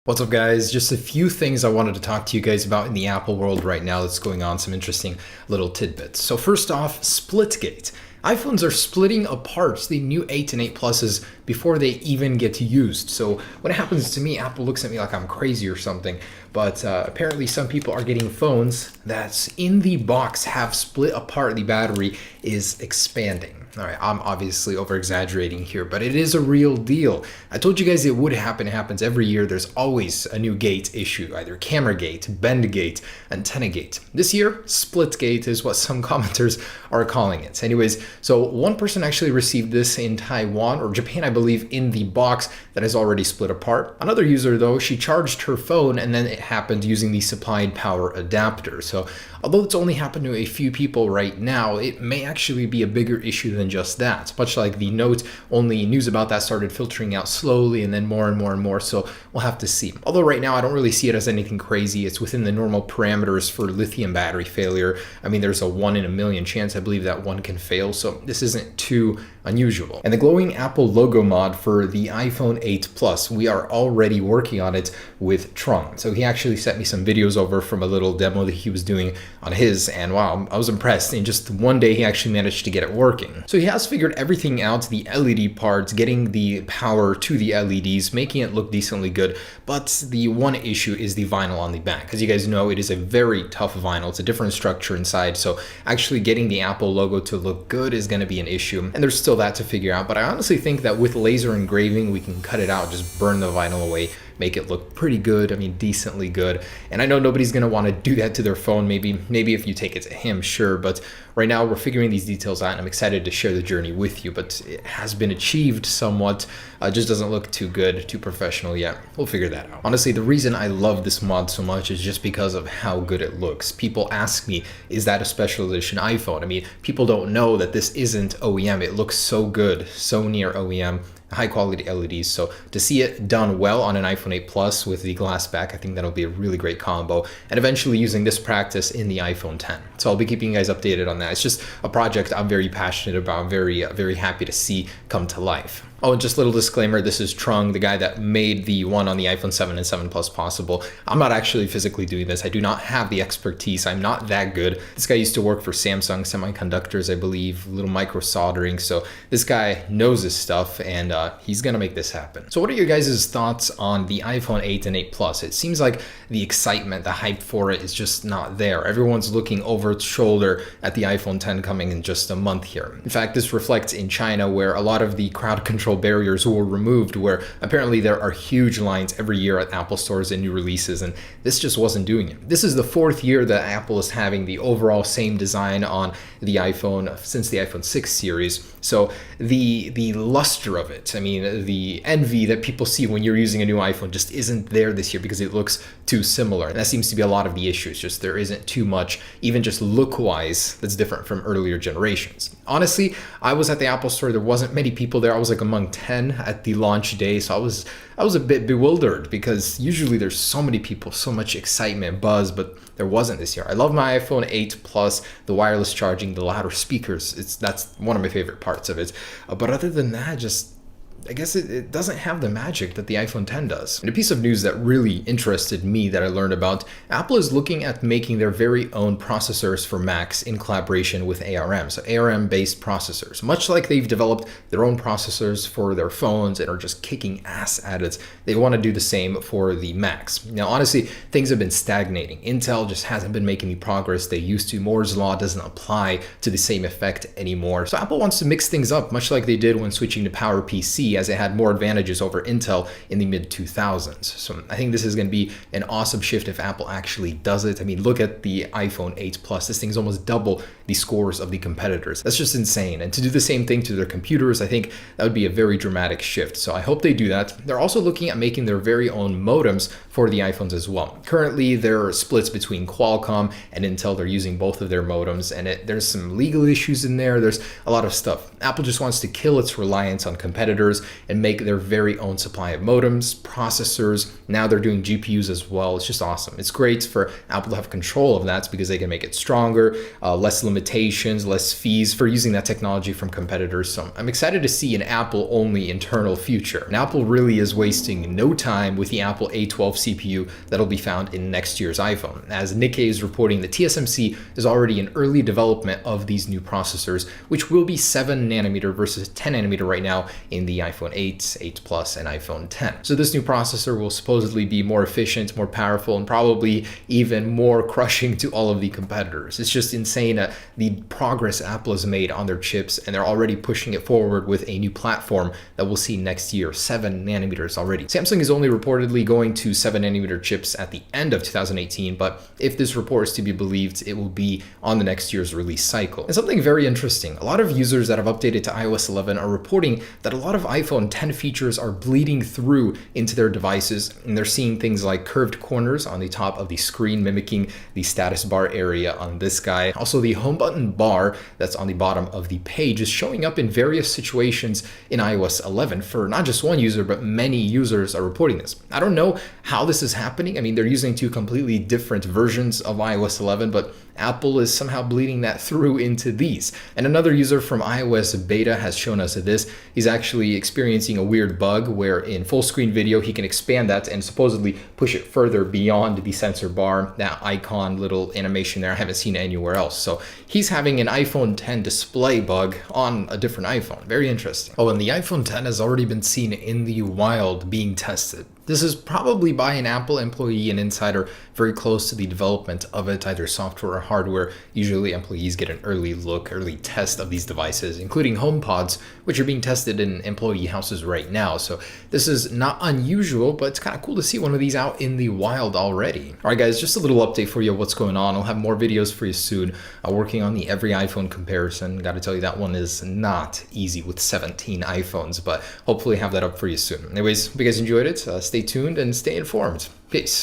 What's up, guys? Just a few things I wanted to talk to you guys about in the Apple world right now that's going on, some interesting little tidbits. So first off, Splitgate. iPhones are splitting apart the new 8 and 8 Pluses before they even get used. So when it happens to me, Apple looks at me like I'm crazy or something. But apparently some people are getting phones that's in the box have split apart. The battery is expanding. All right, I'm obviously over exaggerating here, but it is a real deal. I told you guys it would happen. It happens every year. There's always a new gate issue, either camera gate, bend gate, antenna gate. This year, split gate is what some commenters are calling it. Anyways, so one person actually received this in Taiwan or Japan, I believe, in the box that is already split apart. Another user, though, she charged her phone and then it happened using the supplied power adapter. So although it's only happened to a few people right now, it may actually be a bigger issue than just that. Much like the Note, only news about that started filtering out slowly and then more and more and more, so we'll have to see. Although right now I don't really see it as anything crazy. It's within the normal parameters for lithium battery failure. I mean, there's a 1 in a million chance, I believe, that one can fail, so this isn't too unusual. And the glowing Apple logo mod for the iPhone 8 Plus, we are already working on it with Trung. So he actually sent me some videos over from a little demo that he was doing on his, and wow, I was impressed. In just one day, he actually managed to get it working. So he has figured everything out, the LED parts, getting the power to the LEDs, making it look decently good. But the one issue is the vinyl on the back. As you guys know, it is a very tough vinyl. It's a different structure inside. So actually getting the Apple logo to look good is going to be an issue. And there's still that to figure out. But I honestly think that with laser engraving, we can cut it out, just burn the vinyl away, make it look pretty good. I mean, decently good. And I know nobody's going to want to do that to their phone. Maybe if you take it to him, sure. But right now we're figuring these details out and I'm excited to share the journey with you. But it has been achieved somewhat. Just doesn't look too good, too professional yet. We'll figure that out. Honestly, the reason I love this mod so much is just because of how good it looks. People ask me, is that a special edition iPhone? I mean, people don't know that this isn't OEM. It looks so good, so near OEM. High quality LEDs. So to see it done well on an iPhone 8 Plus with the glass back, I think that'll be a really great combo, and eventually using this practice in the iPhone 10. So I'll be keeping you guys updated on that. It's just a project I'm very passionate about. I'm very happy to see come to life. Oh, and just a little disclaimer, this is Trung, the guy that made the one on the iPhone 7 and 7 Plus possible. I'm not actually physically doing this. I do not have the expertise. I'm not that good. This guy used to work for Samsung Semiconductors, I believe, a little micro soldering. So this guy knows his stuff, and he's gonna make this happen. So what are your guys' thoughts on the iPhone 8 and 8 Plus? It seems like the excitement, the hype for it is just not there. Everyone's looking over its shoulder at the iPhone 10 coming in just a month here. In fact, this reflects in China, where a lot of the crowd control barriers were removed, where apparently there are huge lines every year at Apple stores and new releases, and this just wasn't doing it. This is the 4th year that Apple is having the overall same design on the iPhone since the iPhone 6 series. So the luster of it, I mean, the envy that people see when you're using a new iPhone just isn't there this year because it looks too similar. And that seems to be a lot of the issues, just there isn't too much, even just look-wise, that's different from earlier generations. Honestly, I was at the Apple store, there wasn't many people there. I was like among 10 at the launch day, so I was a bit bewildered because usually there's so many people, so much excitement, buzz, but there wasn't this year. I love my iPhone 8 Plus, the wireless charging, the louder speakers. That's one of my favorite parts of it. But other than that, I guess it doesn't have the magic that the iPhone 10 does. And a piece of news that really interested me that I learned about, Apple is looking at making their very own processors for Macs in collaboration with ARM, so ARM-based processors. Much like they've developed their own processors for their phones and are just kicking ass at it, they want to do the same for the Macs. Now, honestly, things have been stagnating. Intel just hasn't been making the progress they used to. Moore's Law doesn't apply to the same effect anymore. So Apple wants to mix things up, much like they did when switching to PowerPC, as it had more advantages over Intel in the mid-2000s. So I think this is going to be an awesome shift if Apple actually does it. I mean, look at the iPhone 8 Plus. This thing's almost double the scores of the competitors. That's just insane. And to do the same thing to their computers, I think that would be a very dramatic shift. So I hope they do that. They're also looking at making their very own modems for the iPhones as well. Currently, there are splits between Qualcomm and Intel. They're using both of their modems, and there's some legal issues in there. There's a lot of stuff. Apple just wants to kill its reliance on competitors competitors and make their very own supply of modems, processors. Now they're doing GPUs as well. It's just awesome. It's great for Apple to have control of that because they can make it stronger, less limitations, less fees for using that technology from competitors. So I'm excited to see an Apple-only internal future. And Apple really is wasting no time with the Apple A12 CPU that'll be found in next year's iPhone. As Nikkei is reporting, the TSMC is already in early development of these new processors, which will be 7 nanometer versus 10 nanometer right now in the iPhone 8, 8 Plus, and iPhone 10. So this new processor will supposedly be more efficient, more powerful, and probably even more crushing to all of the competitors. It's just insane the progress Apple has made on their chips, and they're already pushing it forward with a new platform that we'll see next year, 7 nanometers already. Samsung is only reportedly going to 7 nanometer chips at the end of 2018, but if this report is to be believed, it will be on the next year's release cycle. And something very interesting, a lot of users that have updated to iOS 11 are reporting that a lot of iPhone 10 features are bleeding through into their devices, and they're seeing things like curved corners on the top of the screen mimicking the status bar area on this guy. Also, the home button bar that's on the bottom of the page is showing up in various situations in iOS 11 for not just one user, but many users are reporting this. I don't know how this is happening. I mean, they're using two completely different versions of iOS 11, but Apple is somehow bleeding that through into these. And another user from iOS beta has shown us this. He's actually experiencing a weird bug where in full screen video, he can expand that and supposedly push it further beyond the sensor bar, that icon little animation there. I haven't seen it anywhere else. So he's having an iPhone 10 display bug on a different iPhone. Very interesting. Oh, and the iPhone 10 has already been seen in the wild being tested. This is probably by an Apple employee and insider very close to the development of it, either software or hardware. Usually employees get an early look, early test of these devices, including HomePods, which are being tested in employee houses right now. So this is not unusual, but it's kind of cool to see one of these out in the wild already. All right, guys, just a little update for you of what's going on. I'll have more videos for you soon. Working on the every iPhone comparison. Got to tell you, that one is not easy with 17 iPhones, but hopefully have that up for you soon. Anyways, hope you guys enjoyed it. Stay tuned and stay informed. Peace.